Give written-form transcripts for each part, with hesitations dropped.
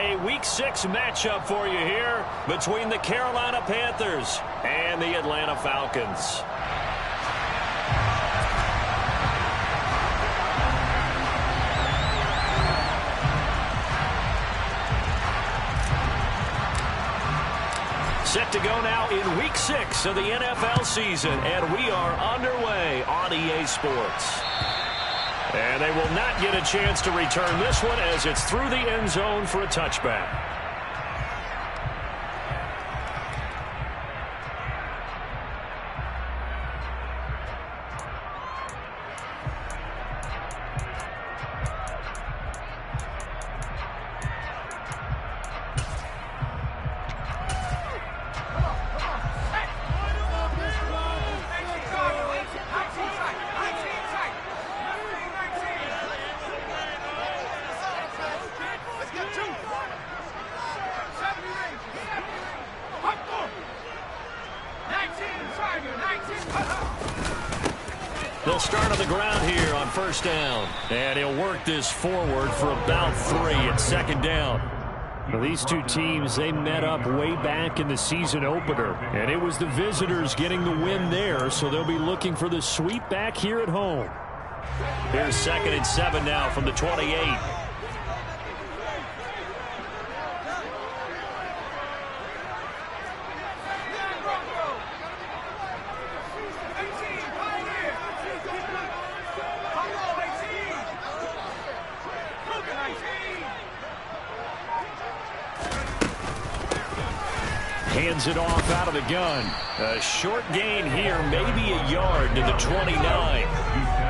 a Week 6 matchup for you here between the Carolina Panthers and the Atlanta Falcons. Set to go now in Week 6 of the NFL season, and we are underway on EA Sports. And they will not get a chance to return this one as it's through the end zone for a touchback. They'll start on the ground here on first down. And he'll work this forward for about 3 at second down. Well, these two teams, they met up way back in the season opener. And it was the visitors getting the win there, so they'll be looking for the sweep back here at home. Here's 2nd and 7 now from the 28. Hands it off out of the gun. A short gain here, maybe a yard to the 29.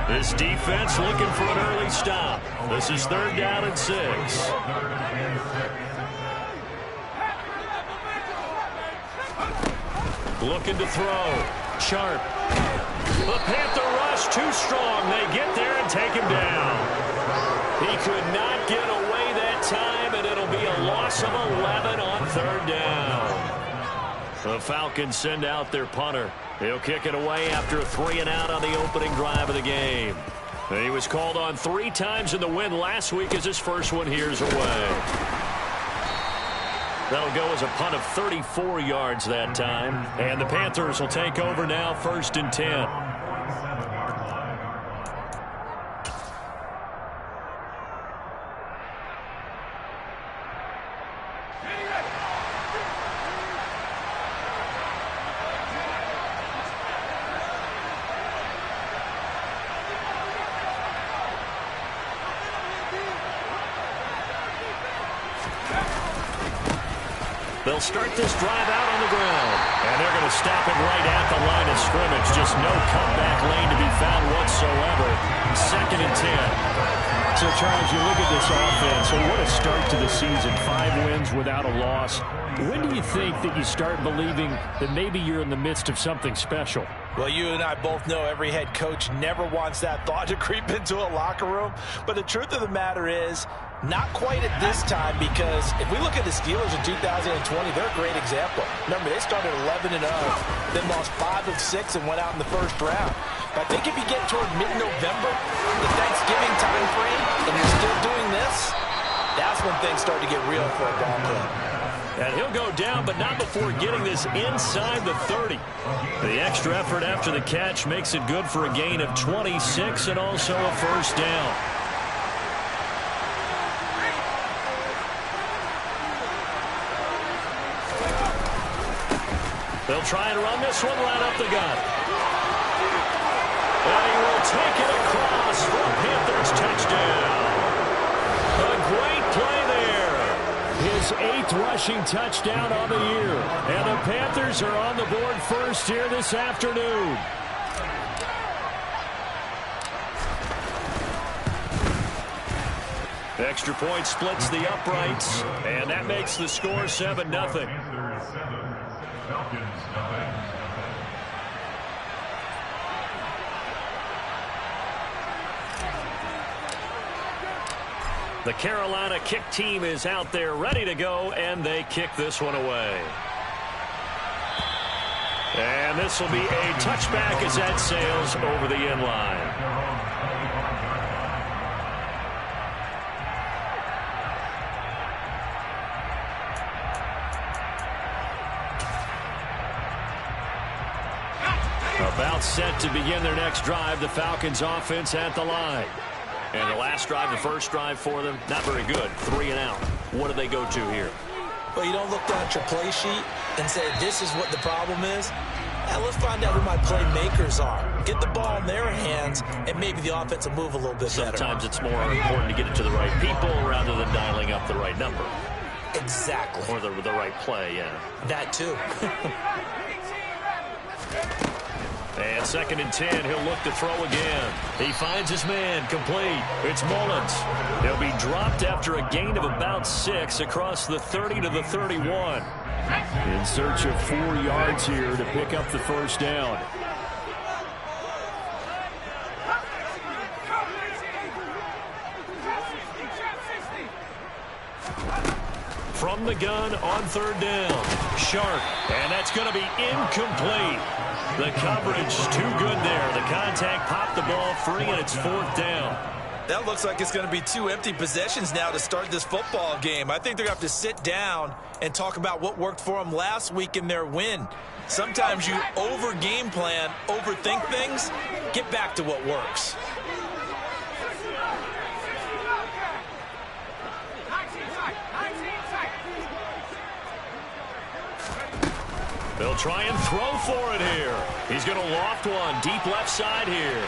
This defense looking for an early stop. This is 3rd down and 6. Looking to throw. Sharp. The Panther rush too strong. They get there and take him down. He could not get away that time, and it'll be a loss of 11 on 3rd down. The Falcons send out their punter. He'll kick it away after a 3-and-out on the opening drive of the game. He was called on 3 times in the win last week as his first one here's away. That'll go as a punt of 34 yards that time. And the Panthers will take over now, 1st and 10. They'll start this drive out on the ground. And they're going to stop it right at the line of scrimmage. Just no comeback lane to be found whatsoever. 2nd and 10. So, Charles, you look at this offense, and what a start to the season. 5 wins without a loss. When do you think that you start believing that maybe you're in the midst of something special? Well, you and I both know every head coach never wants that thought to creep into a locker room. But the truth of the matter is, not quite at this time, because if we look at the Steelers in 2020, they're a great example. Remember, they started 11-0, then lost 5 of 6 and went out in the 1st round. But I think if you get toward mid-November, the Thanksgiving time frame, and you're still doing this, that's when things start to get real for a ball club. And he'll go down, but not before getting this inside the 30. The extra effort after the catch makes it good for a gain of 26 and also a 1st down. They'll try and run this one right up the gut. And he will take it across for a Panthers touchdown. A great play there. His 8th rushing touchdown on the year. And the Panthers are on the board first here this afternoon. Extra point splits the uprights. And that makes the score 7-0. The Carolina kick team is out there ready to go, and they kick this one away. And this will be a touchback as that sails over the end line. set to begin their next drive. The Falcons offense at the line. And the last drive, the first drive for them, not very good. 3 and out. What do they go to here? Well, you don't look down at your play sheet and say, this is what the problem is. Now, let's find out who my playmakers are. Get the ball in their hands, and maybe the offense will move a little bit better. Sometimes it's more important to get it to the right people rather than dialing up the right number. Exactly. Or the right play, yeah. That, too. And 2nd and 10, he'll look to throw again. He finds his man, complete. It's Mullins. He'll be dropped after a gain of about 6 across the 30 to the 31. In search of 4 yards here to pick up the first down. From the gun on 3rd down. Sharp, and that's going to be incomplete. The coverage too good there. The contact popped the ball free, and it's 4th down. That looks like it's going to be 2 empty possessions now to start this football game. I think they're going to have to sit down and talk about what worked for them last week in their win. Sometimes you over-game plan, overthink things. Get back to what works. They'll try and throw for it here. He's going to loft one deep left side here.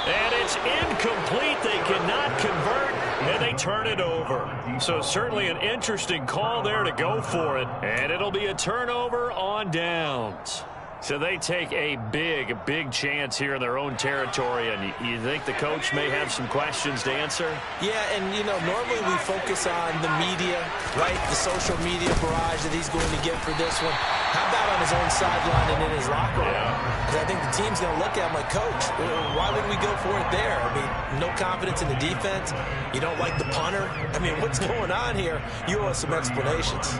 And it's incomplete. They cannot convert, and they turn it over. So certainly an interesting call there to go for it. And it'll be a turnover on downs. So they take a big chance here in their own territory, and you think the coach may have some questions to answer? Yeah, and, you know, normally we focus on the media, right, the social media barrage that he's going to get for this one. How about on his own sideline and in his locker room? Because I think the team's going to look at him like, Coach, why would we go for it there? I mean, no confidence in the defense. You don't like the punter. I mean, what's going on here? You owe us some explanations.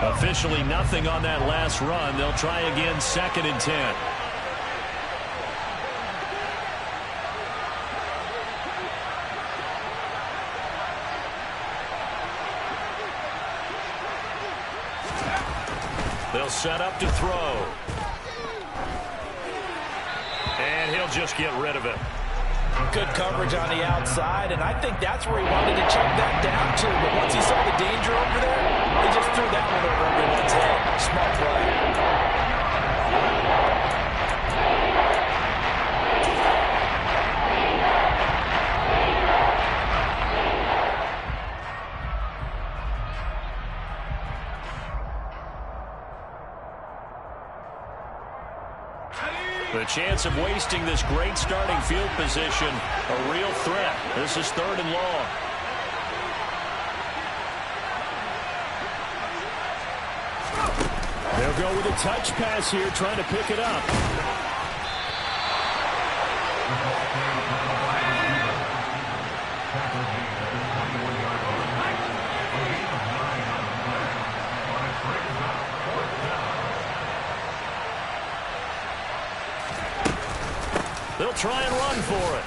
Officially nothing on that last run. They'll try again, 2nd and 10. They'll set up to throw. And he'll just get rid of it. Good coverage on the outside, and I think that's where he wanted to check that down to. But once he saw the danger over there, he just threw that one over everyone's head. Smart play. The chance of wasting this great starting field position, a real threat. This is 3rd and long. They'll go with a touch pass here, trying to pick it up. They'll try and run for it.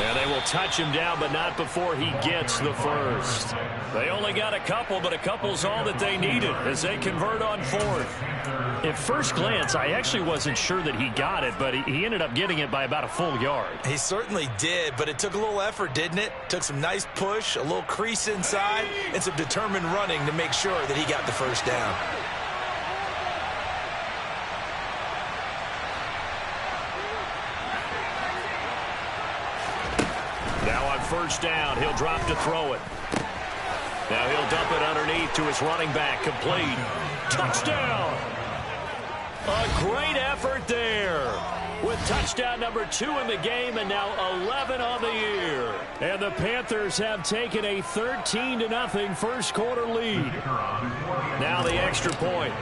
And they will touch him down, but not before he gets the first. They only got a couple, but a couple's all that they needed as they convert on 4th. At first glance, I actually wasn't sure that he got it, but he ended up getting it by about a full yard. He certainly did, but it took a little effort, didn't it? Took some nice push, a little crease inside, and some determined running to make sure that he got the first down. Now on 1st down, he'll drop to throw it. Now he'll dump it underneath to his running back. Complete. Touchdown! A great effort there. With touchdown number 2 in the game and now 11 on the year. And the Panthers have taken a 13-0 first quarter lead. Now the extra point.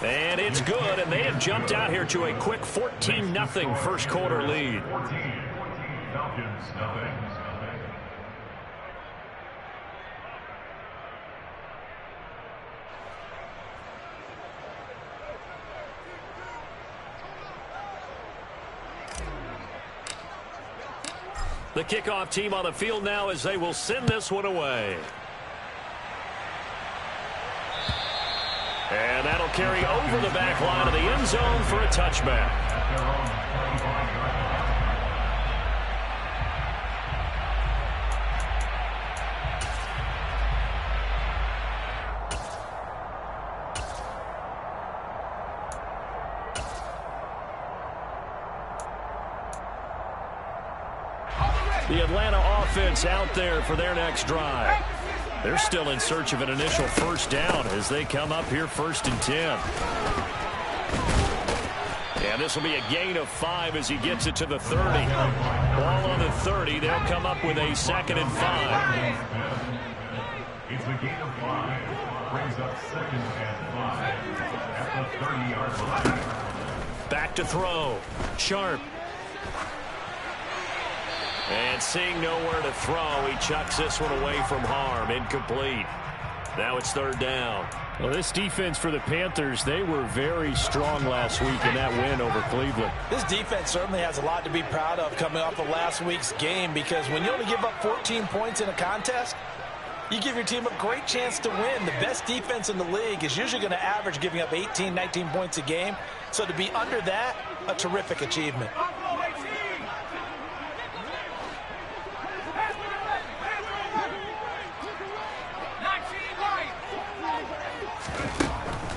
And it's good, and they have jumped out here to a quick 14-0 first quarter lead. The kickoff team on the field now as they will send this one away. And that'll carry over the back line of the end zone for a touchback. The Atlanta offense out there for their next drive. They're still in search of an initial first down as they come up here 1st and 10. And this will be a gain of 5 as he gets it to the 30. Ball on the 30. They'll come up with a 2nd and 5. It's a gain of 5. Brings up 2nd and 5 at the 30-yard line. Back to throw. Sharp. And seeing nowhere to throw, he chucks this one away from harm. Incomplete. Now it's 3rd down. Well, this defense for the Panthers, they were very strong last week in that win over Cleveland. This defense certainly has a lot to be proud of coming off of last week's game, because when you only give up 14 points in a contest, you give your team a great chance to win. The best defense in the league is usually going to average giving up 18, 19 points a game. So to be under that, a terrific achievement.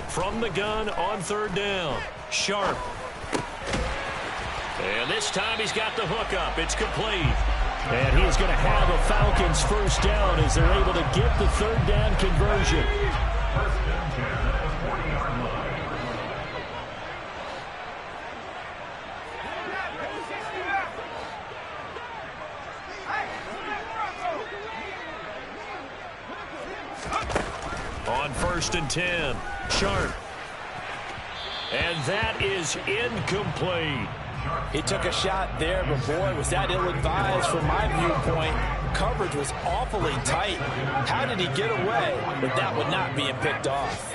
From the gun on 3rd down. Sharp. And this time he's got the hook up. It's complete. And he is going to have a Falcons first down as they're able to get the 3rd down conversion. First and 10 at the 40-yard line. On 1st and 10. Sharp. And that is incomplete. He took a shot there, but boy, was that ill-advised from my viewpoint. Coverage was awfully tight. How did he get away with that one not being picked off?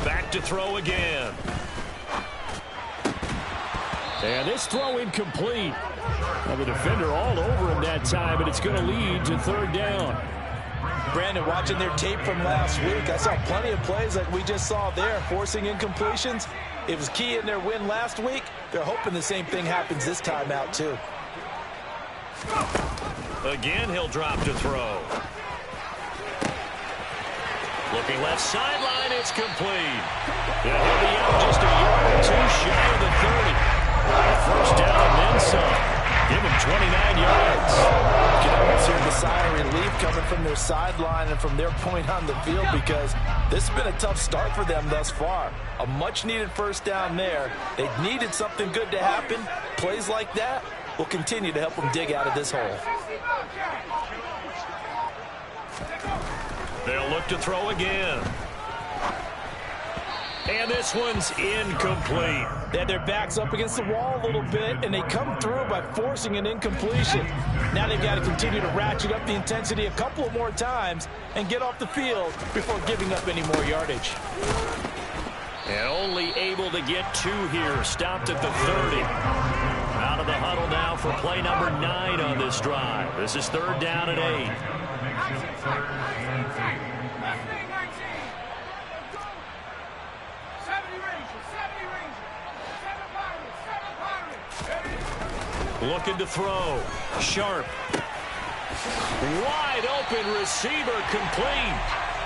Back to throw again. And this throw incomplete. Now the defender all over him that time, but it's going to lead to 3rd down. Brandon, watching their tape from last week, I saw plenty of plays like we just saw there, forcing incompletions. It was key in their win last week. They're hoping the same thing happens this time out, too. Again, he'll drop to throw. Looking left sideline, it's complete. And he'll be out just a yard or 2 shy of the 30. First down and then some. Give him 29 yards. You can almost hear the sigh of relief coming from their sideline and from their point on the field, because this has been a tough start for them thus far. A much-needed first down there. They needed something good to happen. Plays like that will continue to help them dig out of this hole. They'll look to throw again. And this one's incomplete. They had their backs up against the wall a little bit, and they come through by forcing an incompletion. Now they've got to continue to ratchet up the intensity a couple of more times and get off the field before giving up any more yardage. And only able to get 2 here. Stopped at the 30. Out of the huddle now for play number 9 on this drive. This is 3rd down and 8. Looking to throw. Sharp. Wide open receiver, complete.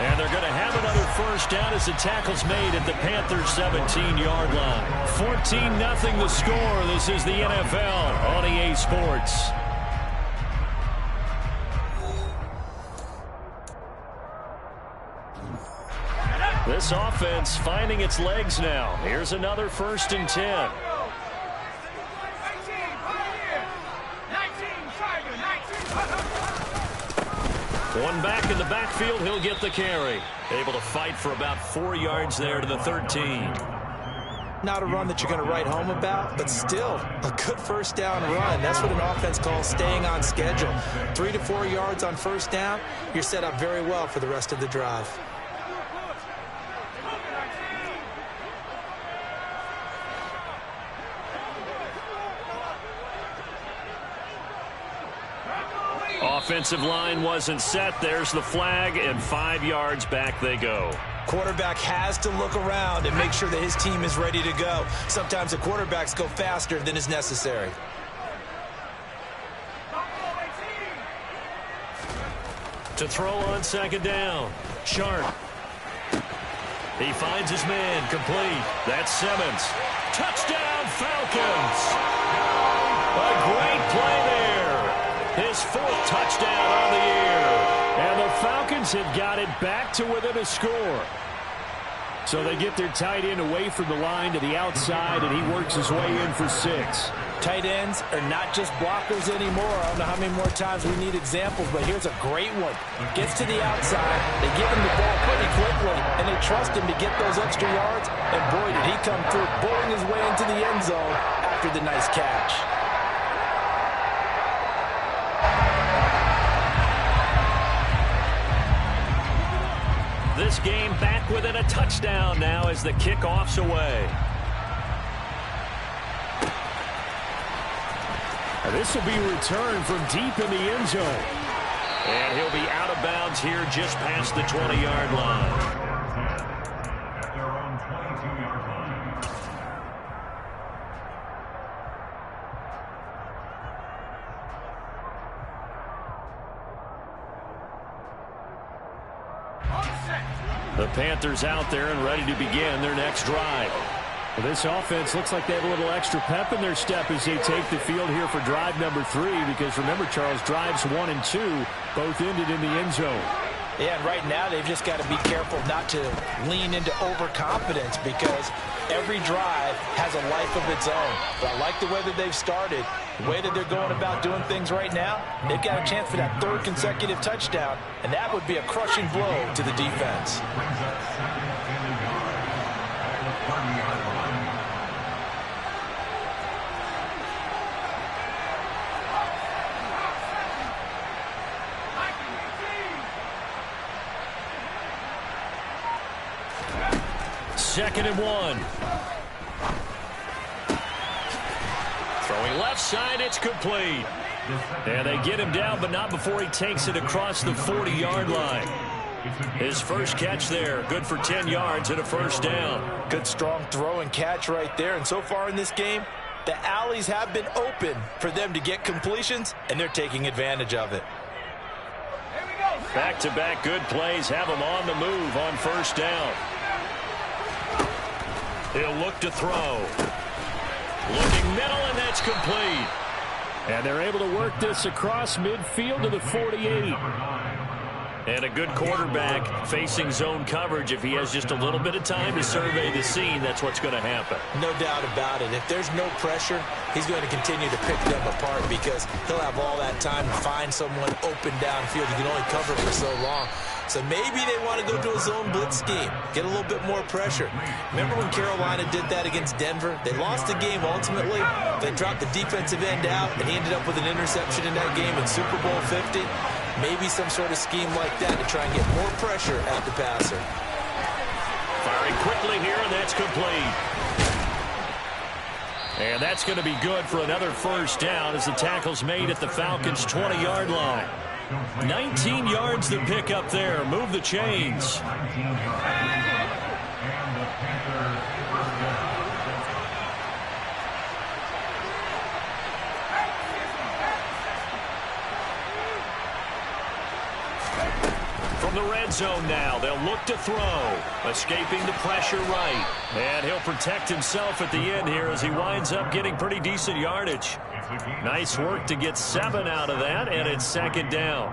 And they're going to have another first down as the tackle's made at the Panthers' 17-yard line. 14-0 the score. This is the NFL on EA Sports. This offense finding its legs now. Here's another 1st and 10. One back in the backfield, he'll get the carry. Able to fight for about 4 yards there to the 13. Not a run that you're going to write home about, but still a good first down run. That's what an offense calls staying on schedule. 3 to 4 yards on first down, you're set up very well for the rest of the drive. Offensive line wasn't set. There's the flag, and 5 yards back they go. Quarterback has to look around and make sure that his team is ready to go. Sometimes the quarterbacks go faster than is necessary. To throw on second down. Sharp. He finds his man. Complete. That's Simmons. Touchdown, Falcons. A great play there. His 4th touchdown on the year. And the Falcons have got it back to within a score. So they get their tight end away from the line to the outside, and he works his way in for 6. Tight ends are not just blockers anymore. I don't know how many more times we need examples, but here's a great one. Gets to the outside, they give him the ball pretty quickly, and they trust him to get those extra yards. And boy, did he come through, bowling his way into the end zone after the nice catch. This game back within a touchdown now as the kickoff's away. This will be returned from deep in the end zone. And he'll be out of bounds here just past the 20-yard line. At their own 22-yard line. The Panthers out there and ready to begin their next drive. Well, this offense looks like they have a little extra pep in their step as they take the field here for drive number 3, because remember, Charles, drives 1 and 2 both ended in the end zone. Yeah, and right now they've just got to be careful not to lean into overconfidence, because every drive has a life of its own. But I like the way that they've started, the way that they're going about doing things right now. They've got a chance for that 3rd consecutive touchdown, and that would be a crushing blow to the defense. Brings up 2nd and a yard at the 30-yard line. Second and 1. Throwing left side, it's complete. And they get him down, but not before he takes it across the 40-yard line. His first catch there, good for 10 yards and a first down. Good strong throw and catch right there. And so far in this game, the alleys have been open for them to get completions, and they're taking advantage of it. Back-to-back good plays have him on the move on first down. He'll look to throw. Looking middle, and that's complete. And they're able to work this across midfield to the 48. And a good quarterback facing zone coverage. If he has just a little bit of time to survey the scene, that's what's going to happen. No doubt about it. If there's no pressure, he's going to continue to pick them apart, because he'll have all that time to find someone open downfield. He can only cover for so long. So maybe they want to go to a zone blitz scheme, get a little bit more pressure. Remember when Carolina did that against Denver? They lost the game ultimately. They dropped the defensive end out, and he ended up with an interception in that game in Super Bowl 50. Maybe some sort of scheme like that to try and get more pressure at the passer. Firing quickly here, and that's complete. And that's going to be good for another first down as the tackle's made at the Falcons' 20-yard line. 19 yards to pick up there. Move the chains. 19 yards. And the Panthers first down. From the red zone now, they'll look to throw. Escaping the pressure right. And he'll protect himself at the end here as he winds up getting pretty decent yardage. Nice work to get 7 out of that, and it's second down.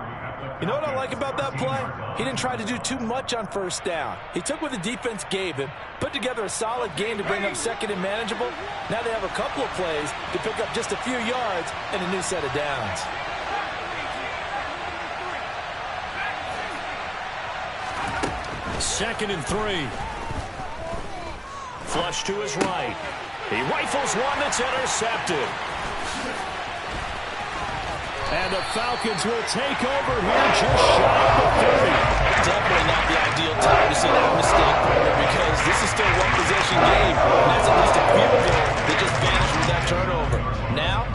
You know what I like about that play? He didn't try to do too much on first down. He took what the defense gave him, put together a solid game to bring up second and manageable. Now they have a couple of plays to pick up just a few yards and a new set of downs. Second and 3. Flush to his right. He rifles one that's intercepted. And the Falcons will take over here just shy of the 30. Definitely not the ideal time to see that mistake, because this is still a one-possession game. And that's at least a field goal that just vanished with that turnover. Now,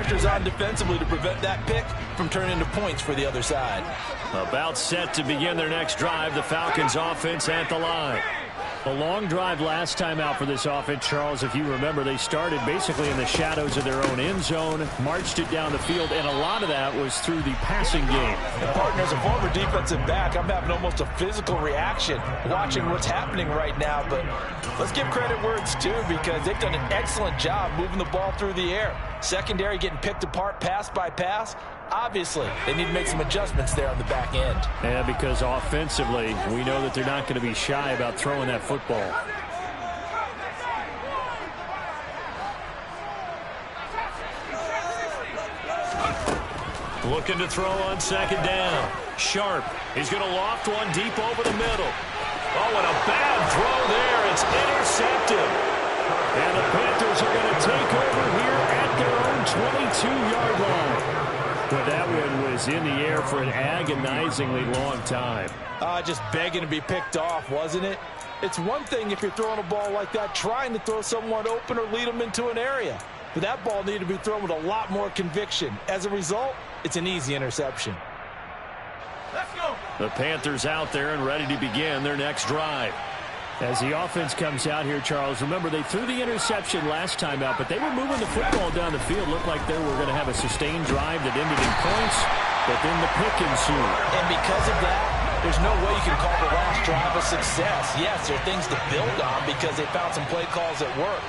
pressure's on defensively to prevent that pick from turning into points for the other side. About set to begin their next drive. The Falcons offense at the line. A long drive last time out for this offense, Charles. If you remember, they started basically in the shadows of their own end zone, marched it down the field, and a lot of that was through the passing game. And partner, as a former defensive back, I'm having almost a physical reaction watching what's happening right now. But let's give credit where it's due, because they've done an excellent job moving the ball through the air. Secondary getting picked apart pass by pass. Obviously, they need to make some adjustments there on the back end. Yeah, because offensively, we know that they're not going to be shy about throwing that football. Looking to throw on second down. Sharp. He's going to loft one deep over the middle. Oh, and a bad throw there. It's intercepted. And the Panthers are going to take over here at their own 22-yard line. But that one was in the air for an agonizingly long time. Just begging to be picked off, wasn't it? It's one thing if you're throwing a ball like that, trying to throw someone open or lead them into an area. But that ball needed to be thrown with a lot more conviction. As a result, it's an easy interception. Let's go. The Panthers out there and ready to begin their next drive. As the offense comes out here, Charles, remember they threw the interception last time out, but they were moving the football down the field. Looked like they were going to have a sustained drive that ended in points, but then the pick ensued. And because of that, there's no way you can call the last drive a success. Yes, there are things to build on because they found some play calls that work.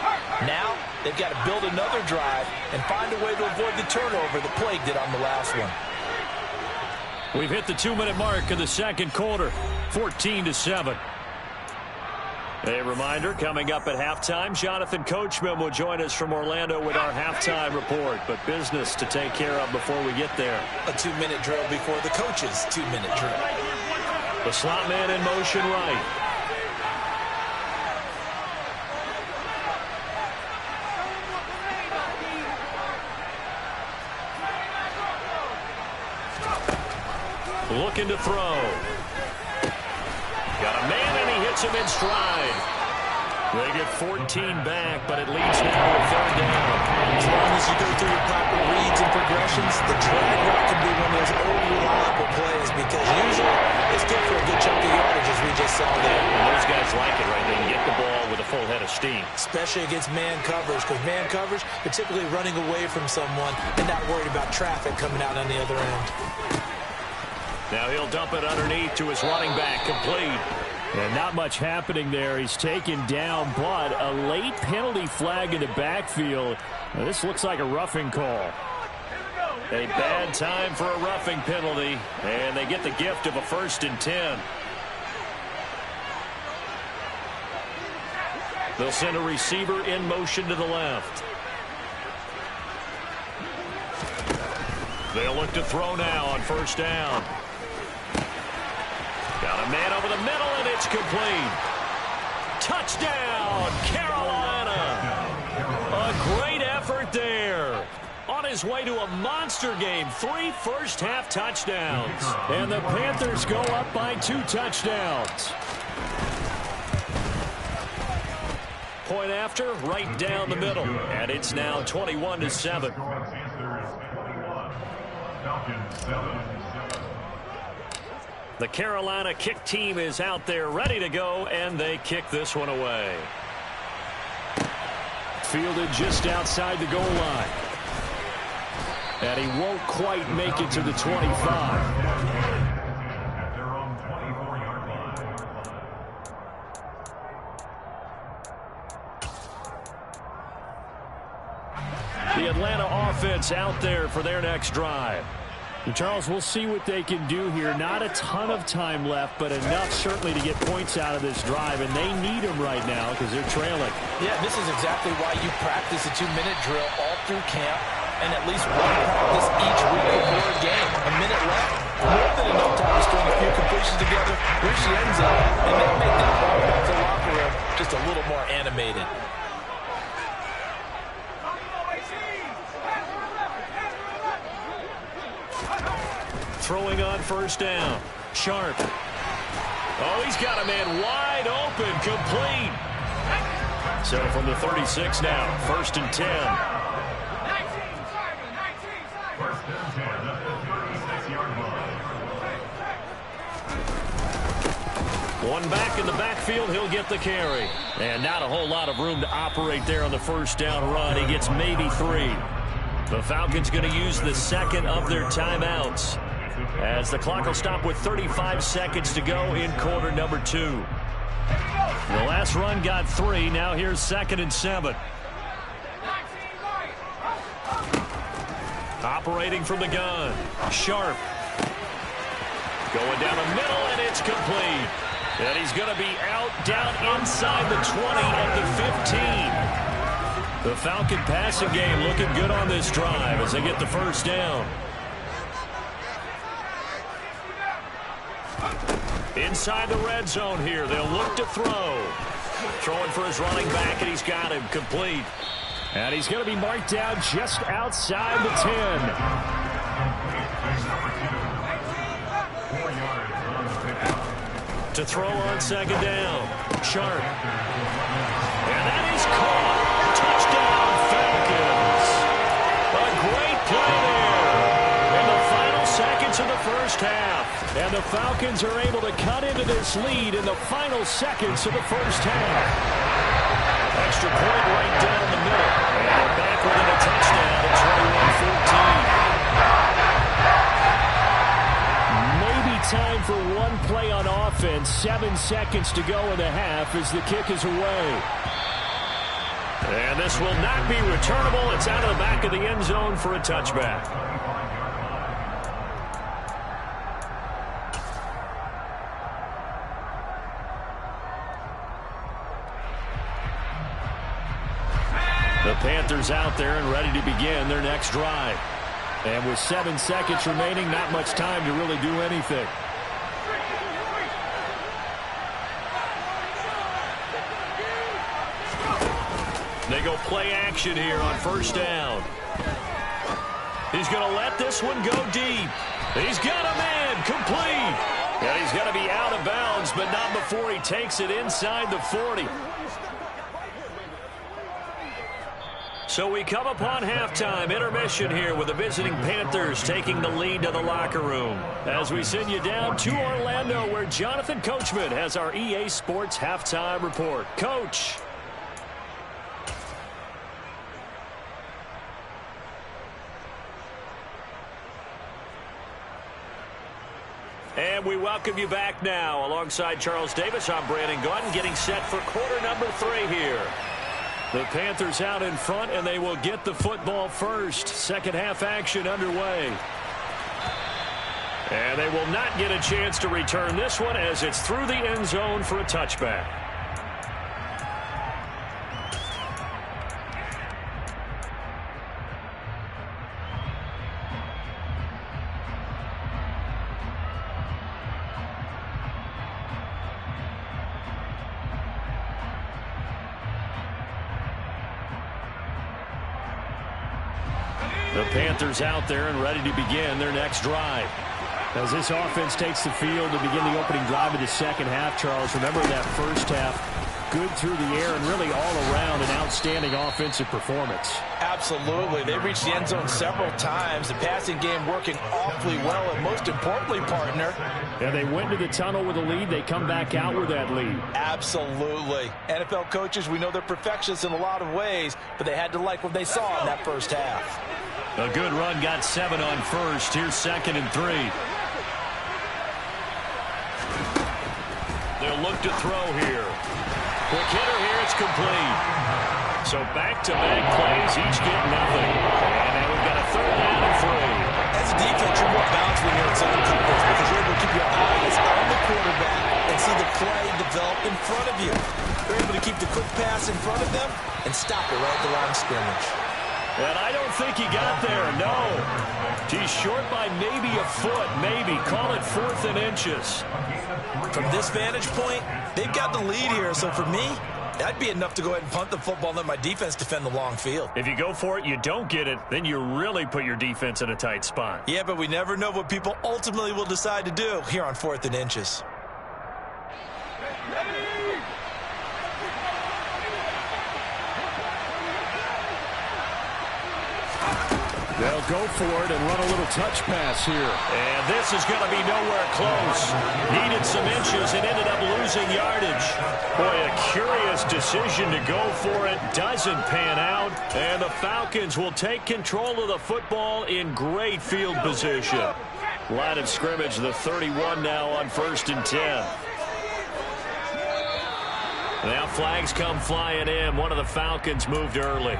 Now, they've got to build another drive and find a way to avoid the turnover that plagued it on the last one. We've hit the 2-minute mark of the second quarter, 14-7. A reminder, coming up at halftime, Jonathan Coachman will join us from Orlando with our halftime report. But business to take care of before we get there. A 2-minute drill before the coach's 2-minute drill. The slot man in motion right. Looking to throw. Got a man, and he hits him in stride. They get 14 back, but it leads now to a third down. As long as you go through your proper reads and progressions, the drag route can be one of those old reliable plays because usually it's good for a good chunk of yardage, as we just saw there. And those guys like it, right? They can get the ball with a full head of steam. Especially against man coverage, because man coverage, they're typically running away from someone and not worried about traffic coming out on the other end. Now he'll dump it underneath to his running back, complete. And not much happening there. He's taken down, but a late penalty flag in the backfield. Now, this looks like a roughing call. A bad time for a roughing penalty, and they get the gift of a 1st and 10. They'll send a receiver in motion to the left. They'll look to throw now on 1st down. Got a man over the middle, and it's complete. Touchdown, Carolina. A great effort there. On his way to a monster game, 3 first-half touchdowns. And the Panthers go up by 2 touchdowns. Point after, right down the middle. And it's now 21-7. The Carolina kick team is out there ready to go, and they kick this one away. Fielded just outside the goal line. And he won't quite make it to the 25. The Atlanta offense out there for their next drive. And Charles, we'll see what they can do here. Not a ton of time left, but enough certainly to get points out of this drive, and they need them right now because they're trailing. Yeah, this is exactly why you practice a 2-minute drill all through camp and at least one practice each week before a game. A minute left, more than enough time to string a few completions together, reach the end zone, and then make that walk back to the locker room just a little more animated. Throwing on 1st down. Sharp. Oh, he's got a man wide open, complete. So from the 36 now, 1st and 10. and 10 at the 36-yard line. One back in the backfield, he'll get the carry. And not a whole lot of room to operate there on the first down run. He gets maybe 3. The Falcons going to use the second of their timeouts, as the clock will stop with 35 seconds to go in quarter number 2. The last run got 3. Now here's 2nd and 7. Operating from the gun. Sharp. Going down the middle, and it's complete. And he's going to be out down inside the 20 at the 15. The Falcon passing game looking good on this drive as they get the first down. Inside the red zone here. They'll look to throw. Throwing for his running back, and he's got him complete. And he's going to be marked down just outside the 10. 4 yards on the pickup. To throw on 2nd down. Sharp. And that is caught. Touchdown, Falcons. A great play there in the final seconds of the first half. And the Falcons are able to cut into this lead in the final seconds of the first half. Extra point right down the middle. And they're back within a touchdown at 21-14. Maybe time for one play on offense. 7 seconds to go in the half as the kick is away. And this will not be returnable. It's out of the back of the end zone for a touchback. The Panthers out there and ready to begin their next drive. And with 7 seconds remaining, not much time to really do anything. They go play action here on first down. He's going to let this one go deep. He's got a man complete. And he's going to be out of bounds, but not before he takes it inside the 40. So we come upon halftime intermission here with the visiting Panthers taking the lead to the locker room. As we send you down to Orlando, where Jonathan Coachman has our EA Sports halftime report. Coach. And we welcome you back now. Alongside Charles Davis, I'm Brandon Gaudin, getting set for quarter number 3 here. The Panthers out in front, and they will get the football first. Second half action underway. And they will not get a chance to return this one as it's through the end zone for a touchback. The Panthers out there and ready to begin their next drive. As this offense takes the field to begin the opening drive of the second half, Charles, remember that first half, good through the air and really all around an outstanding offensive performance. Absolutely. They reached the end zone several times. The passing game working awfully well, and most importantly, partner. And they went to the tunnel with a lead. They come back out with that lead. Absolutely. NFL coaches, we know they're perfectionists in a lot of ways, but they had to like what they saw in that first half. A good run, got 7 on first. Here's 2nd and 3. They'll look to throw here. Quick hitter here, it's complete. So back-to-back plays, each get nothing. And now we've got a 3rd down and 3. As a defense, you're more balanced when you're in zone defense because you're able to keep your eyes on the quarterback and see the play develop in front of you. You're able to keep the quick pass in front of them and stop it right at the line of scrimmage. And I don't think he got there, no. He's short by maybe a foot, maybe. Call it 4th and inches. From this vantage point, they've got the lead here, so for me, that'd be enough to go ahead and punt the football and let my defense defend the long field. If you go for it, you don't get it, then you really put your defense in a tight spot. Yeah, but we never know what people ultimately will decide to do here on 4th and inches. They'll go for it and run a little touch pass here. And this is going to be nowhere close. Needed some inches and ended up losing yardage. Boy, a curious decision to go for it. Doesn't pan out. And the Falcons will take control of the football in great field position. Line of scrimmage, the 31 now on 1st and 10. Now flags come flying in. One of the Falcons moved early.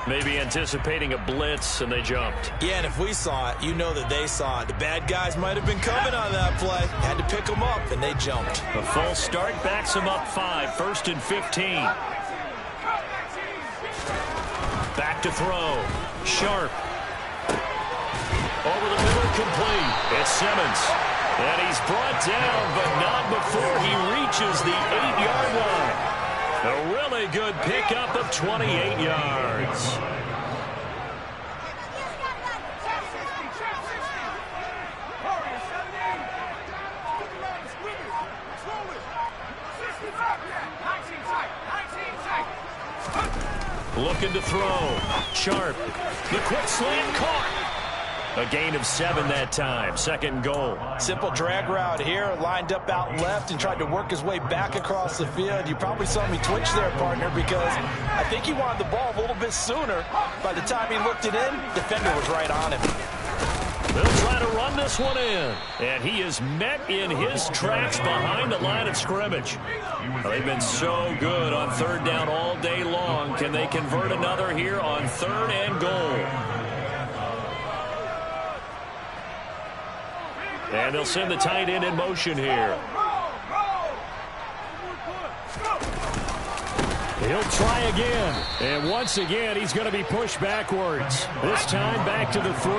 Maybe anticipating a blitz, and they jumped. Yeah, and if we saw it, you know that they saw it. The bad guys might have been coming on that play. Had to pick them up, and they jumped. A false start backs them up 5. 1st and 15. Back to throw. Sharp. Over the middle, complete. It's Simmons. And he's brought down, but not before he reaches the 8-yard line. A really good pickup of 28 yards. Looking to throw. Sharp. The quick slant caught. A gain of 7 that time. 2nd goal. Simple drag route here. Lined up out left and tried to work his way back across the field. You probably saw me twitch there, partner, because I think he wanted the ball a little bit sooner. By the time he looked it in, defender was right on him. They'll try to run this one in. And he is met in his tracks behind the line of scrimmage. Well, they've been so good on 3rd down all day long. Can they convert another here on 3rd and goal? And they'll send the tight end in motion here. He'll try again. And once again, he's going to be pushed backwards. This time back to the 3.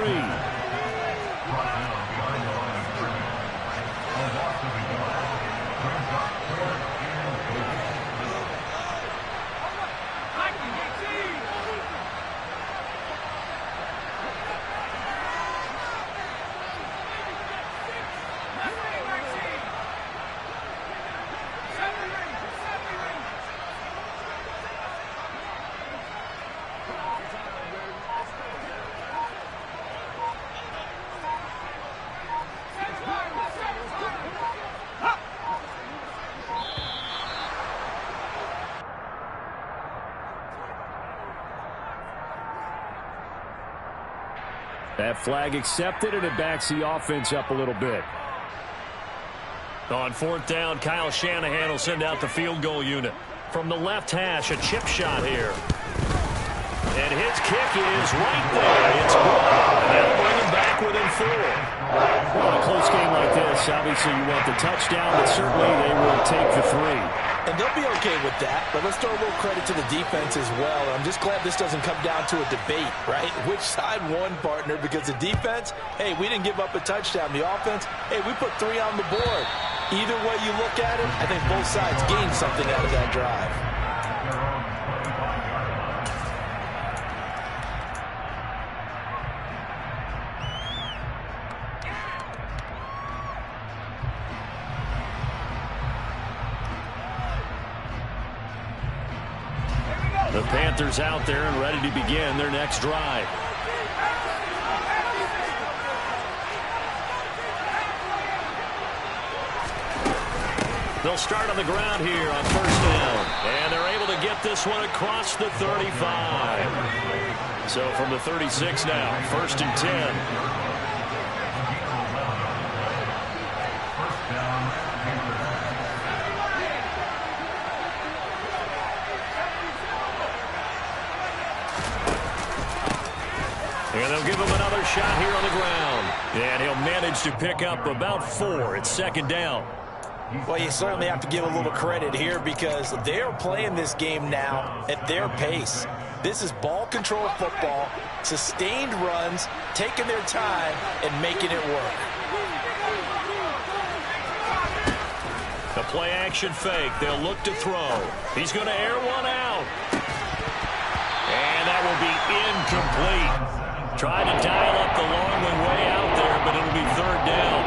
That flag accepted, and it backs the offense up a little bit. On 4th down, Kyle Shanahan will send out the field goal unit. From the left hash, a chip shot here. And his kick is right there. It's good. And that'll bring him back within 4. Well, in a close game like this, obviously you want the touchdown, but certainly they will take the 3. And they'll be okay with that, but let's throw a little credit to the defense as well. I'm just glad this doesn't come down to a debate, right? Which side won, partner? Because the defense, hey, we didn't give up a touchdown. The offense, hey, we put 3 on the board. Either way you look at it, I think both sides gained something out of that drive. The Panthers out there and ready to begin their next drive. They'll start on the ground here on 1st down. And they're able to get this one across the 35. So from the 36 now, 1st and 10. And they'll give him another shot here on the ground. And he'll manage to pick up about 4. It's 2nd down. Well, you certainly have to give a little credit here because they're playing this game now at their pace. This is ball control football, sustained runs, taking their time, and making it work. The play action fake. They'll look to throw. He's going to air one out. And that will be incomplete. Tried to dial up the long one way out there, but it'll be 3rd down.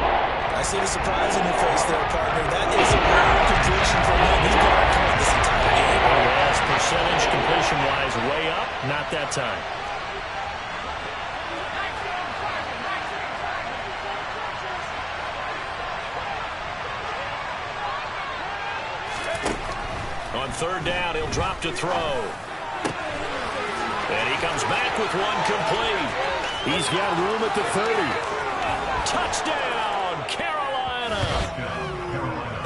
I see the surprise in your face there, partner. That is a rare completion for him. He's been on point this entire game. Yes, percentage completion-wise way up. Not that time. third down. He'll drop to throw. And he comes back with one complete. He's got room at the 30. Touchdown, Carolina.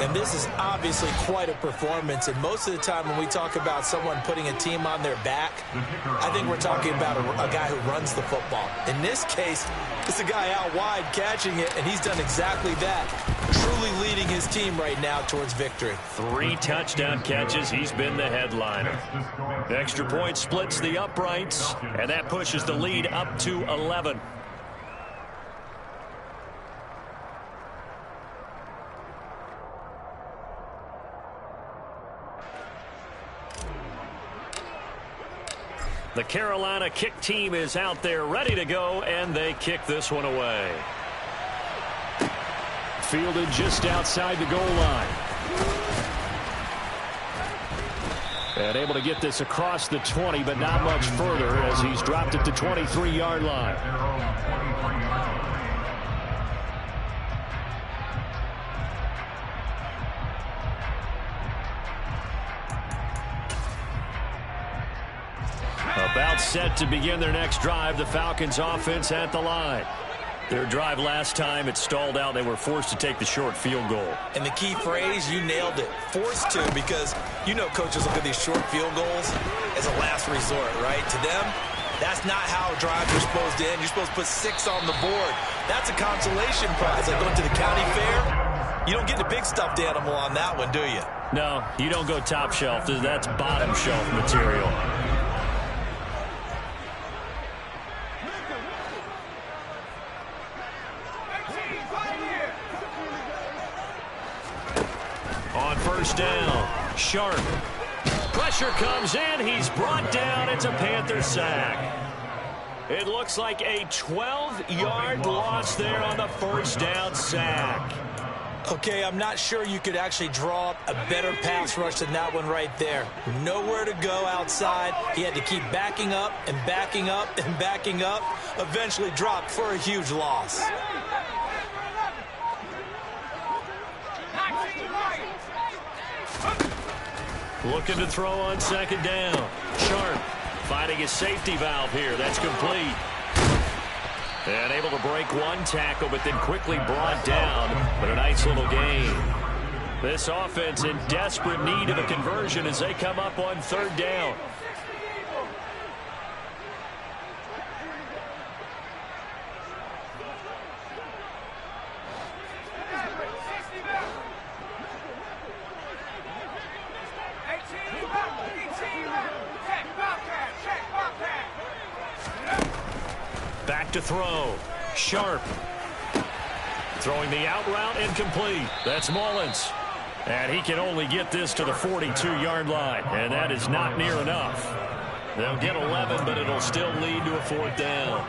And this is obviously quite a performance. And most of the time when we talk about someone putting a team on their back, I think we're talking about a guy who runs the football. In this case, it's a guy out wide catching it, and he's done exactly that. Truly leading his team right now towards victory. 3 touchdown catches. He's been the headliner. The extra point splits the uprights, and that pushes the lead up to 11. The Carolina kick team is out there ready to go, and they kick this one away. Fielded just outside the goal line. And able to get this across the 20, but not much further as he's dropped at the 23-yard line. About set to begin their next drive, the Falcons offense at the line. Their drive last time, it stalled out. They were forced to take the short field goal. And the key phrase, you nailed it. Forced to, because you know coaches look at these short field goals as a last resort, right? To them, that's not how drives are supposed to end. You're supposed to put 6 on the board. That's a consolation prize. Like going to the county fair, you don't get the big stuffed animal on that one, do you? No, you don't go top shelf. That's bottom shelf material. On first down, Sharp. Pressure comes in. He's brought down. It's a Panther sack. It looks like a 12-yard loss there on the first down sack. Okay, I'm not sure you could actually draw up a better pass rush than that one right there. Nowhere to go outside. He had to keep backing up and backing up and backing up. Eventually dropped for a huge loss. Looking to throw on second down. Sharp finding his safety valve here. That's complete. And able to break one tackle, but then quickly brought down. But a nice little gain. This offense in desperate need of a conversion as they come up on third down. Back to throw. Sharp. Throwing the out route incomplete. That's Mullins. And he can only get this to the 42-yard line. And that is not near enough. They'll get 11, but it'll still lead to a fourth down.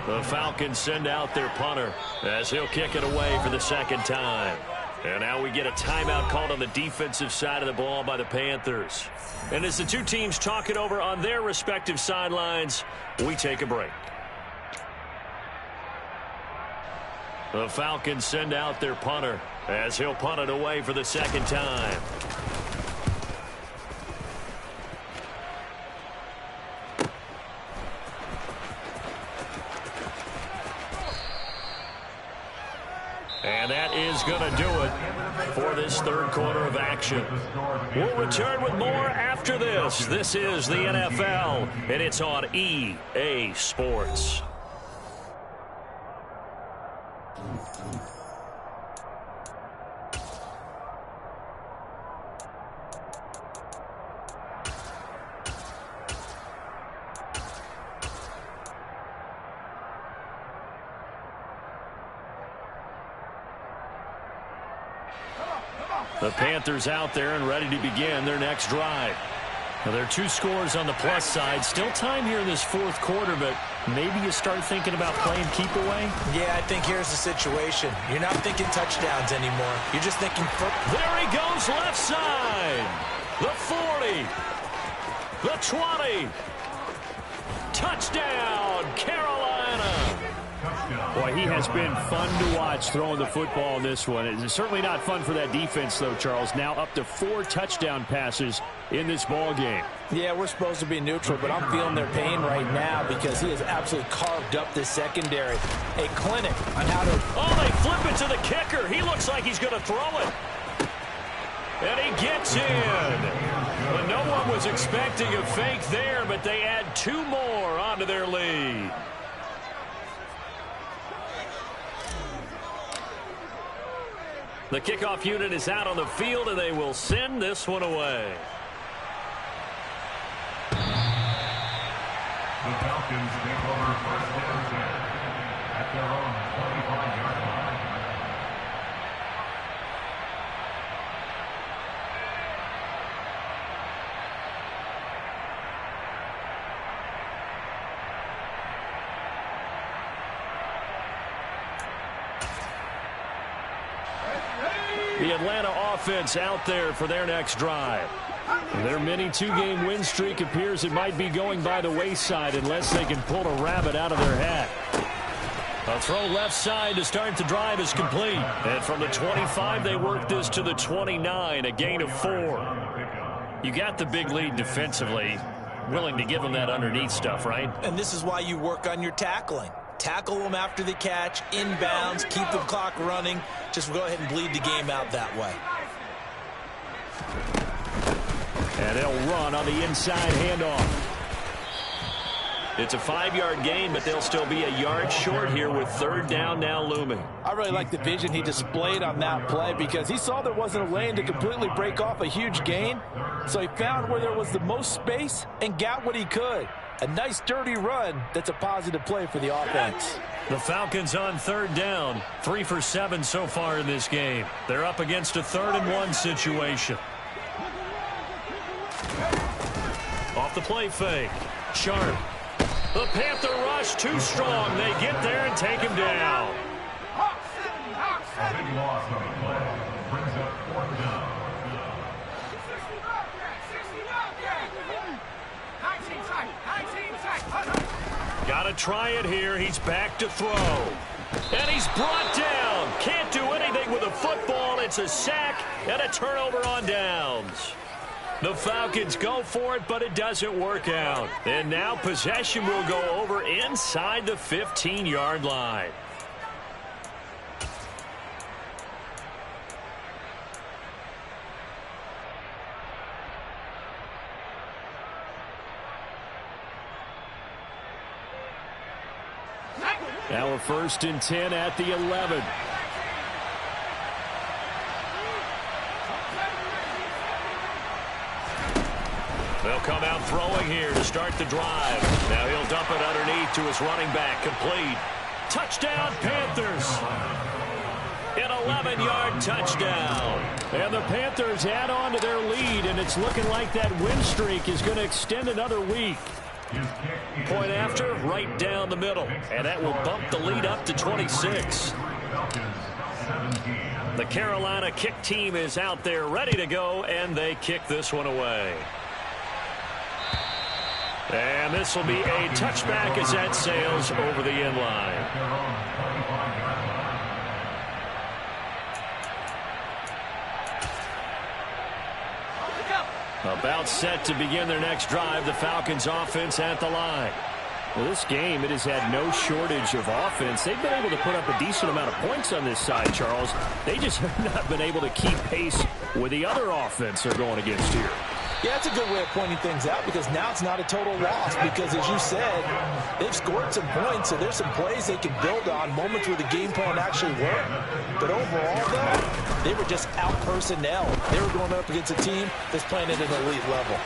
The Falcons send out their punter as he'll kick it away for the second time. And now we get a timeout called on the defensive side of the ball by the Panthers. And as the two teams talk it over on their respective sidelines, we take a break. The Falcons send out their punter as he'll punt it away for the second time. And that is going to do it for this third quarter of action. We'll return with more after this. This is the NFL, and it's on EA Sports. The Panthers out there and ready to begin their next drive. Now, there are 2 scores on the plus side. Still time here in this fourth quarter, but maybe you start thinking about playing keep away? Yeah, I think here's the situation. You're not thinking touchdowns anymore. You're just thinking... There he goes left side. The 40. The 20. Touchdown, Carolina. Boy, he has been fun to watch throwing the football in this one. It's certainly not fun for that defense, though, Charles. Now up to 4 touchdown passes in this ball game. Yeah, we're supposed to be neutral, but I'm feeling their pain right now because he has absolutely carved up this secondary. A clinic on how to... Oh, they flip it to the kicker. He looks like he's going to throw it. And he gets in. But no one was expecting a fake there, but they add 2 more onto their lead. The kickoff unit is out on the field, and they will send this one away. The Falcons take over first and 10 at their own 25-yard line. The Atlanta offense out there for their next drive. Their mini 2-game win streak appears it might be going by the wayside unless they can pull a rabbit out of their hat. A throw left side to start the drive is complete. And from the 25, they work this to the 29, a gain of 4. You got the big lead defensively. Willing to give them that underneath stuff, right? And this is why you work on your tackling. Tackle them after the catch, inbounds, keep the clock running. Just go ahead and bleed the game out that way. And they'll run on the inside handoff. It's a 5-yard gain, but they'll still be a yard short here with 3rd down now looming. I really like the vision he displayed on that play because he saw there wasn't a lane to completely break off a huge gain. So he found where there was the most space and got what he could. A nice dirty run that's a positive play for the offense. The Falcons on 3rd down, 3 for 7 so far in this game. They're up against a 3rd and 1 situation. Off the play fake. Sharp. The Panther rush too strong. They get there and take him down. A big loss on the play. Brings up 4th down. Got to try it here. He's back to throw. And he's brought down. Can't do anything with a football. It's a sack and a turnover on downs. The Falcons go for it, but it doesn't work out. And now possession will go over inside the 15-yard line. Now a 1st and 10 at the 11. They'll come out throwing here to start the drive. Now he'll dump it underneath to his running back. Complete. Touchdown, Panthers. An 11-yard touchdown. And the Panthers add on to their lead, and it's looking like that win streak is going to extend another week. Point after, right down the middle. And that will bump the lead up to 26. The Carolina kick team is out there ready to go, and they kick this one away. And this will be a touchback as that sails over the end line. About set to begin their next drive, the Falcons offense at the line. Well, this game, it has had no shortage of offense. They've been able to put up a decent amount of points on this side, Charles. They just have not been able to keep pace with the other offense they're going against here. Yeah, that's a good way of pointing things out because now it's not a total loss because, as you said, they've scored some points, so there's some plays they can build on, moments where the game plan actually worked. But overall, though, they were just out-personnel. They were going up against a team that's playing at an elite level.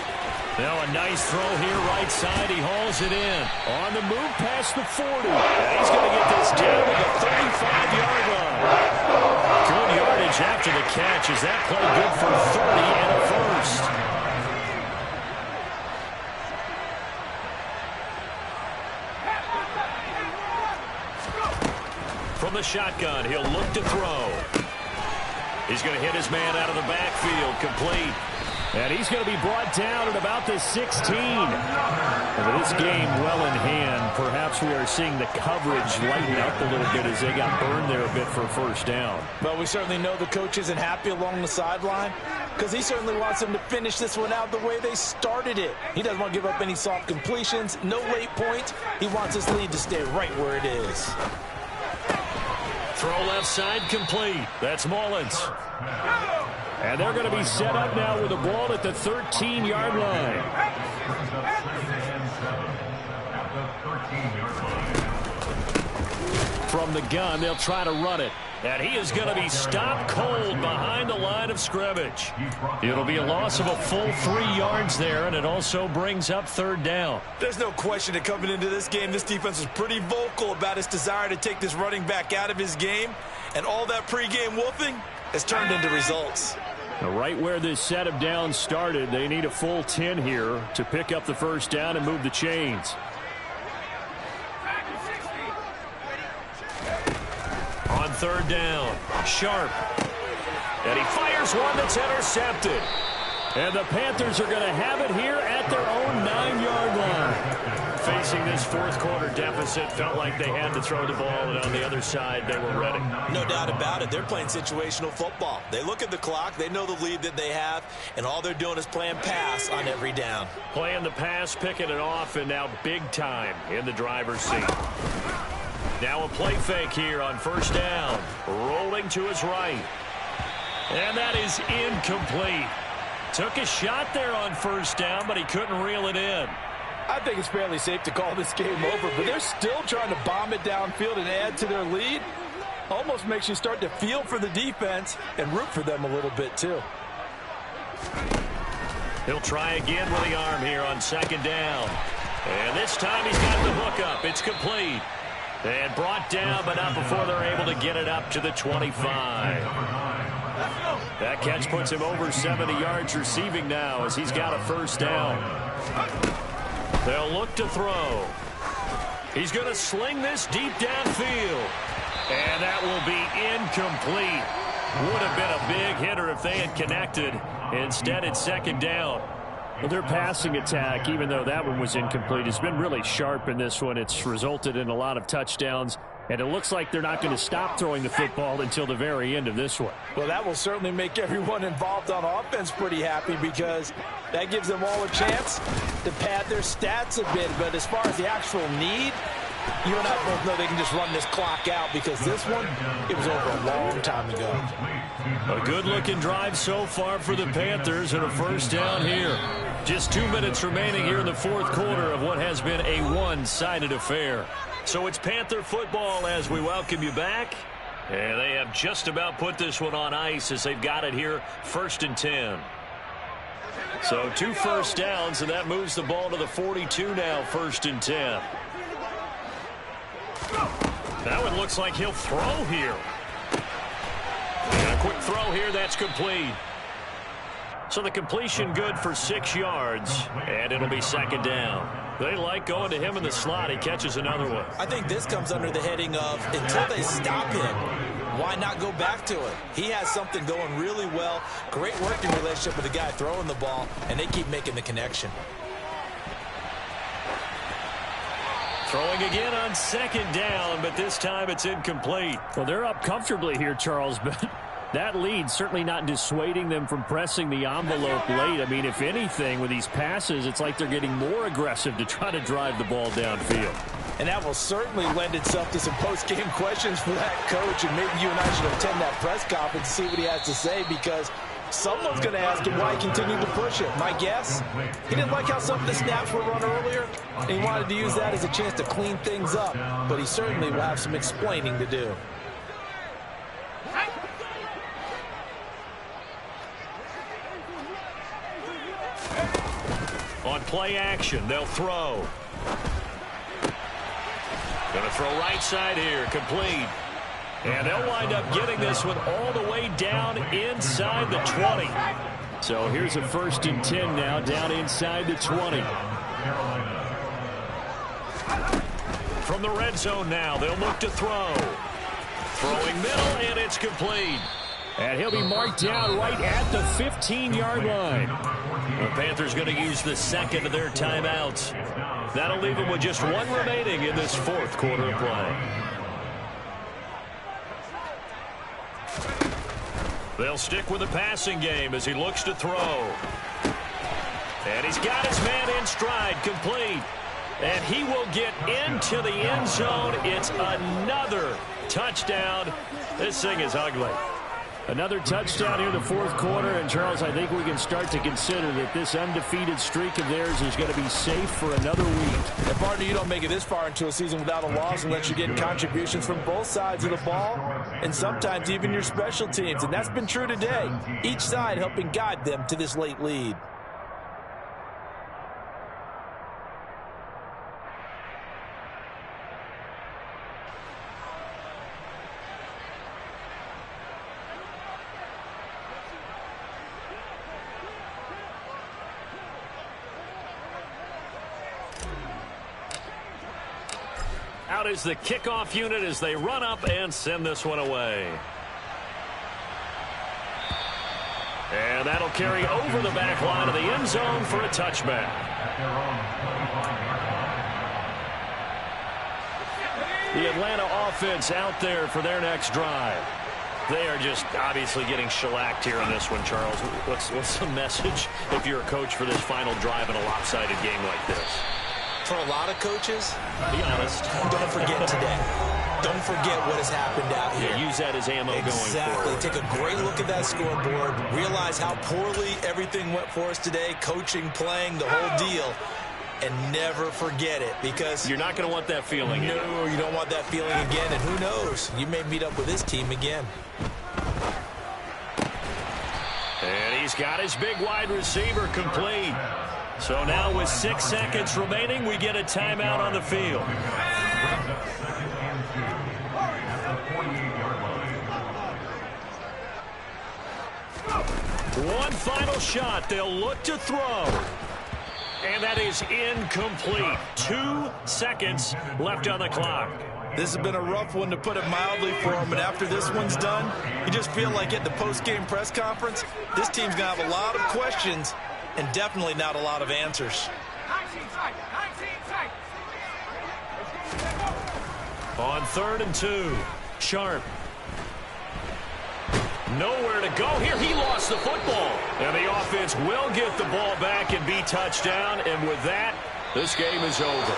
Now a nice throw here right side. He hauls it in. On the move past the 40. And he's going to get this down to the 35-yard line. Good yardage after the catch. Is that play good for 30 and a first? From the shotgun, he'll look to throw. He's going to hit his man out of the backfield. Complete. And he's going to be brought down at about the 16. And with this game well in hand, perhaps we are seeing the coverage lighten up a little bit as they got burned there a bit for a first down. Well, we certainly know the coach isn't happy along the sideline because he certainly wants them to finish this one out the way they started it. He doesn't want to give up any soft completions, no late points. He wants his lead to stay right where it is. Throw left side complete. That's Mullins. And they're going to be set up now with the ball at the 13-yard line. From the gun, they'll try to run it. And he is going to be stopped cold behind the line of scrimmage. It'll be a loss of a full 3 yards there, and it also brings up third down. There's no question that coming into this game, this defense was pretty vocal about its desire to take this running back out of his game. And all that pregame wolfing has turned into results. Right where this set of downs started, they need a full 10 here to pick up the first down and move the chains. On third down, Sharp. And he fires one that's intercepted. And the Panthers are going to have it here at their own 9-yard line. Facing this fourth quarter deficit, felt like they had to throw the ball, and on the other side, they were ready. No doubt about it. They're playing situational football. They look at the clock, they know the lead that they have, and all they're doing is playing pass on every down. Playing the pass, picking it off, and now big time in the driver's seat. Now a play fake here on first down. Rolling to his right. And that is incomplete. Took a shot there on first down, but he couldn't reel it in. I think it's fairly safe to call this game over, but they're still trying to bomb it downfield and add to their lead. Almost makes you start to feel for the defense and root for them a little bit too. He'll try again with the arm here on second down. And this time he's got the hook up. It's complete. And brought down, but not before they're able to get it up to the 25. That catch puts him over 70 yards receiving now as he's got a first down. They'll look to throw. He's going to sling this deep downfield. And that will be incomplete. Would have been a big hitter if they had connected. Instead, it's second down. Well, their passing attack, even though that one was incomplete, has been really sharp in this one. It's resulted in a lot of touchdowns. And it looks like they're not going to stop throwing the football until the very end of this one. Well, that will certainly make everyone involved on offense pretty happy because that gives them all a chance to pad their stats a bit. But as far as the actual need, you and I both know they can just run this clock out because this one, it was over a long time ago. A good-looking drive so far for the Panthers and a first down here. Just 2 minutes remaining here in the fourth quarter of what has been a one-sided affair. So it's Panther football as we welcome you back. And they have just about put this one on ice as they've got it here, 1st and 10. So 2 first downs, and that moves the ball to the 42 now, 1st and 10. That one looks like he'll throw here. And a quick throw here, that's complete. So the completion good for 6 yards, and it'll be second down. They like going to him in the slot. He catches another one. I think this comes under the heading of until they stop him, why not go back to it? He has something going really well. Great working relationship with the guy throwing the ball, and they keep making the connection. Throwing again on second down, but this time it's incomplete. Well, they're up comfortably here, Charles, but that lead certainly not dissuading them from pressing the envelope late. I mean, if anything, with these passes, it's like they're getting more aggressive to try to drive the ball downfield. And that will certainly lend itself to some post-game questions for that coach, and maybe you and I should attend that press conference and see what he has to say, because someone's going to ask him why he continued to push it. My guess, he didn't like how some of the snaps were run earlier, and he wanted to use that as a chance to clean things up, but he certainly will have some explaining to do. On play action, they'll throw. Going to throw right side here, complete. And they'll wind up getting this one all the way down inside the 20. So here's a 1st and 10 now, down inside the 20. From the red zone now, they'll look to throw. Throwing middle, and it's complete. And he'll be marked down right at the 15-yard line. The Panthers going to use the second of their timeouts. That'll leave them with just one remaining in this fourth quarter of play. They'll stick with the passing game as he looks to throw. And he's got his man in stride, complete. And he will get into the end zone. It's another touchdown. This thing is ugly. Another touchdown here in the fourth quarter. And, Charles, I think we can start to consider that this undefeated streak of theirs is going to be safe for another week. And, partner, you don't make it this far into a season without a loss unless you're getting contributions from both sides of the ball and sometimes even your special teams. And that's been true today. Each side helping guide them to this late lead. Out is the kickoff unit as they run up and send this one away. And that'll carry over the back line of the end zone for a touchback. The Atlanta offense out there for their next drive. They are just obviously getting shellacked here in this one, Charles. What's the message if you're a coach for this final drive in a lopsided game like this? For a lot of coaches, be honest, don't forget today. Don't forget what has happened out here. Yeah, use that as ammo going forward. Take a great look at that scoreboard. Realize how poorly everything went for us today. Coaching, playing, the whole deal. And never forget it, because you're not going to want that feeling. No, you don't want that feeling again. And who knows? You may meet up with this team again. And he's got his big wide receiver complete. So now with 6 seconds remaining, we get a timeout on the field. One final shot. They'll look to throw. And that is incomplete. 2 seconds left on the clock. This has been a rough one, to put it mildly, for him. And after this one's done, you just feel like at the post-game press conference, this team's going to have a lot of questions and definitely not a lot of answers. On 3rd and 2, Sharp. Nowhere to go here. He lost the football. And the offense will get the ball back and be touchdown. And with that, this game is over.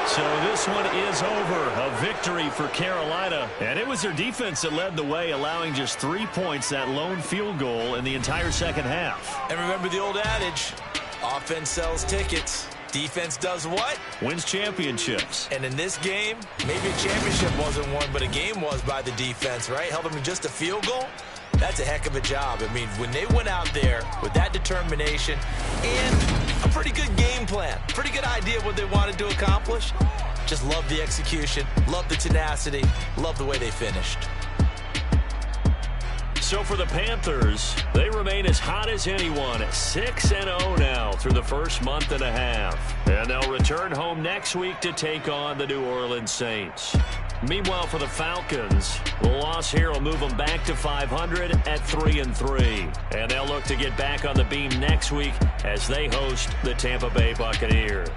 So this one is over. A victory for Carolina. And it was their defense that led the way, allowing just 3 points, that lone field goal in the entire second half. And remember the old adage, offense sells tickets. Defense does what? Wins championships. And in this game, maybe a championship wasn't won, but a game was by the defense, right? Held them to just a field goal. That's a heck of a job. I mean, when they went out there with that determination and a pretty good game plan, pretty good idea of what they wanted to accomplish, just love the execution, love the tenacity, love the way they finished. So for the Panthers, they remain as hot as anyone at 6-0 now through the first month and a half. And they'll return home next week to take on the New Orleans Saints. Meanwhile, for the Falcons, the loss here will move them back to 500 at 3-3. And they'll look to get back on the beam next week as they host the Tampa Bay Buccaneers.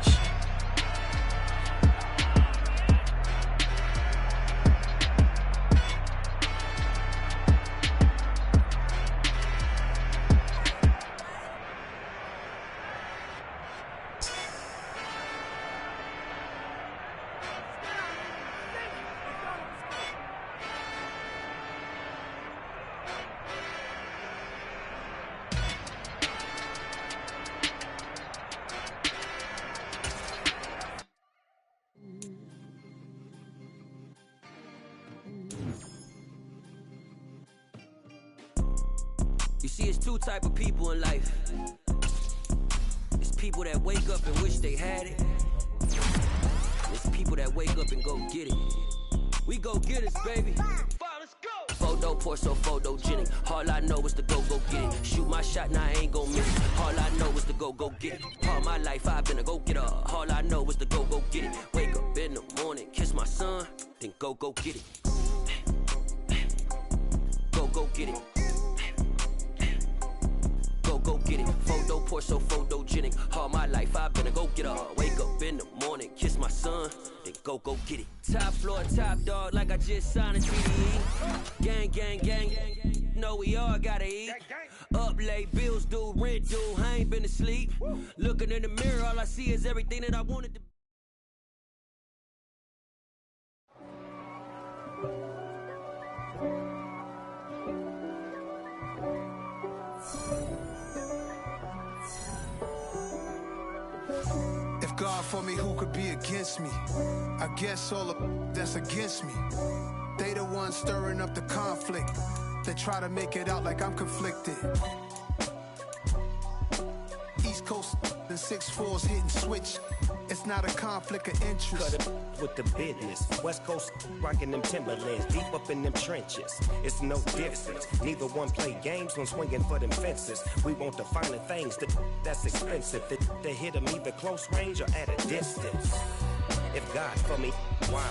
You see, it's two type of people in life. It's people that wake up and wish they had it. It's people that wake up and go get it. We go get it, baby. Let's go. Photo poor, so photogenic. All I know is to go get it. Shoot my shot, now I ain't gon' miss it. All I know is to go get it. All my life I've been a go-getter. All I know is to go get it. Wake up in the morning, kiss my son, then go get it. Go get it. Go get it. Photo poor, so photogenic. All my life I've been a go-getter. Wake up in the morning, kiss my son, then go get it. Top floor, top dog, like I just signed a CDE. Gang, gang, gang, gang. Know we all gotta eat. Up late, bills due, rent due. I ain't been asleep. Looking in the mirror, all I see is everything that I wanted to be. God for me, who could be against me? I guess all of that's against me. They the ones stirring up the conflict. They try to make it out like I'm conflicted. East Coast and 6'4's hitting switch. It's not a conflict of interest. Cut it with the business. West Coast rocking them Timberlands, deep up in them trenches. It's no difference. Neither one play games when swinging for them fences. We want the finer things that's expensive. That hit them either close range or at a distance. If God for me, why?